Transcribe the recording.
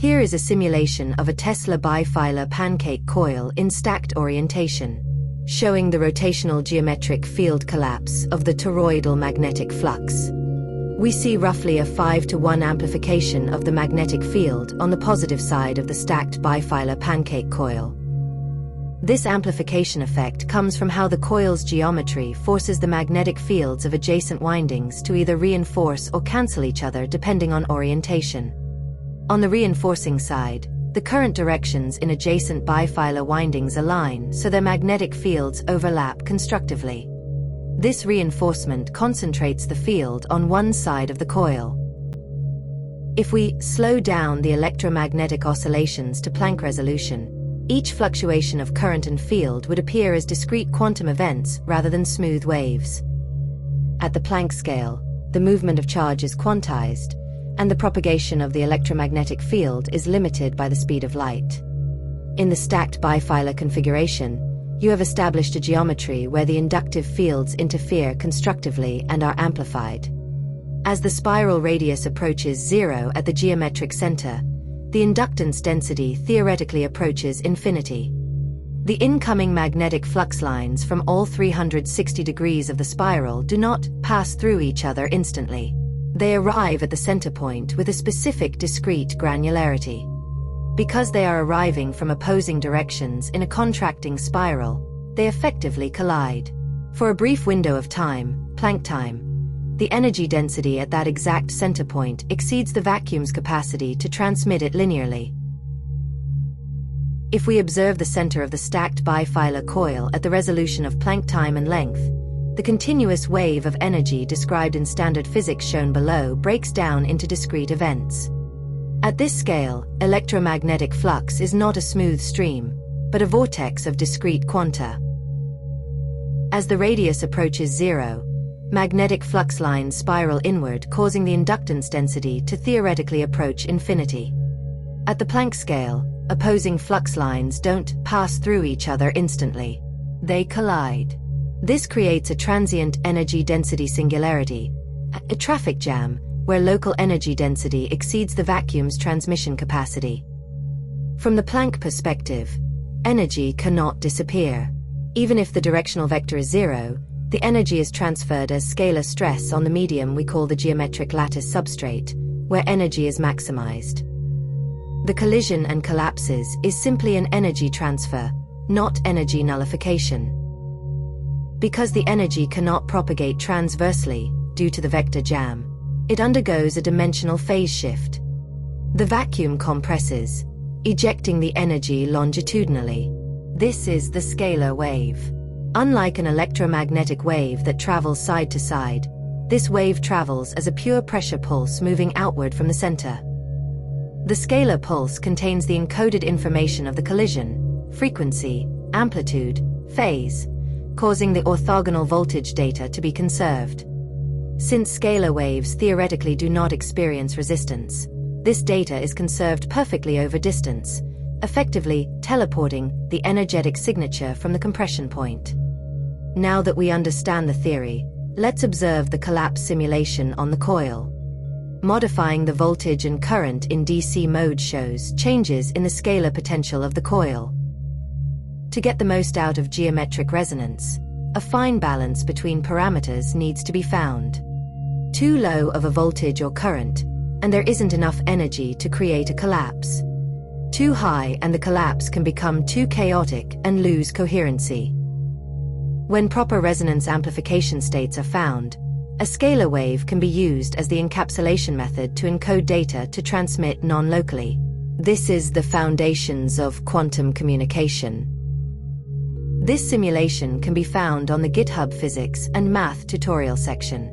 Here is a simulation of a Tesla Bifilar Pancake Coil in stacked orientation, showing the rotational geometric field collapse of the toroidal magnetic flux. We see roughly a 5-to-1 amplification of the magnetic field on the positive side of the stacked Bifilar Pancake Coil. This amplification effect comes from how the coil's geometry forces the magnetic fields of adjacent windings to either reinforce or cancel each other depending on orientation. On the reinforcing side, the current directions in adjacent bifilar windings align so their magnetic fields overlap constructively. This reinforcement concentrates the field on one side of the coil. If we slow down the electromagnetic oscillations to Planck resolution, each fluctuation of current and field would appear as discrete quantum events rather than smooth waves. At the Planck scale, the movement of charge is quantized, and the propagation of the electromagnetic field is limited by the speed of light. In the stacked bifilar configuration, you have established a geometry where the inductive fields interfere constructively and are amplified. As the spiral radius approaches zero at the geometric center, the inductance density theoretically approaches infinity. The incoming magnetic flux lines from all 360 degrees of the spiral do not pass through each other instantly. They arrive at the center point with a specific discrete granularity. Because they are arriving from opposing directions in a contracting spiral, they effectively collide. For a brief window of time, Planck time, the energy density at that exact center point exceeds the vacuum's capacity to transmit it linearly. If we observe the center of the stacked bifilar coil at the resolution of Planck time and length, the continuous wave of energy described in standard physics shown below breaks down into discrete events. At this scale, electromagnetic flux is not a smooth stream, but a vortex of discrete quanta. As the radius approaches zero, magnetic flux lines spiral inward, causing the inductance density to theoretically approach infinity. At the Planck scale, opposing flux lines don't pass through each other instantly. They collide. This creates a transient energy density singularity, a traffic jam, where local energy density exceeds the vacuum's transmission capacity. From the Planck perspective, energy cannot disappear. Even if the directional vector is zero, the energy is transferred as scalar stress on the medium we call the geometric lattice substrate, where energy is maximized. The collision and collapses is simply an energy transfer, not energy nullification. Because the energy cannot propagate transversely due to the vector jam, it undergoes a dimensional phase shift. The vacuum compresses, ejecting the energy longitudinally. This is the scalar wave. Unlike an electromagnetic wave that travels side to side, this wave travels as a pure pressure pulse moving outward from the center. The scalar pulse contains the encoded information of the collision, frequency, amplitude, phase, causing the orthogonal voltage data to be conserved. Since scalar waves theoretically do not experience resistance, this data is conserved perfectly over distance, effectively teleporting the energetic signature from the compression point. Now that we understand the theory, let's observe the collapse simulation on the coil. Modifying the voltage and current in DC mode shows changes in the scalar potential of the coil. To get the most out of geometric resonance, a fine balance between parameters needs to be found. Too low of a voltage or current, and there isn't enough energy to create a collapse. Too high and the collapse can become too chaotic and lose coherency. When proper resonance amplification states are found, a scalar wave can be used as the encapsulation method to encode data to transmit non-locally. This is the foundations of quantum communication. This simulation can be found on the GitHub Physics and Math tutorial section.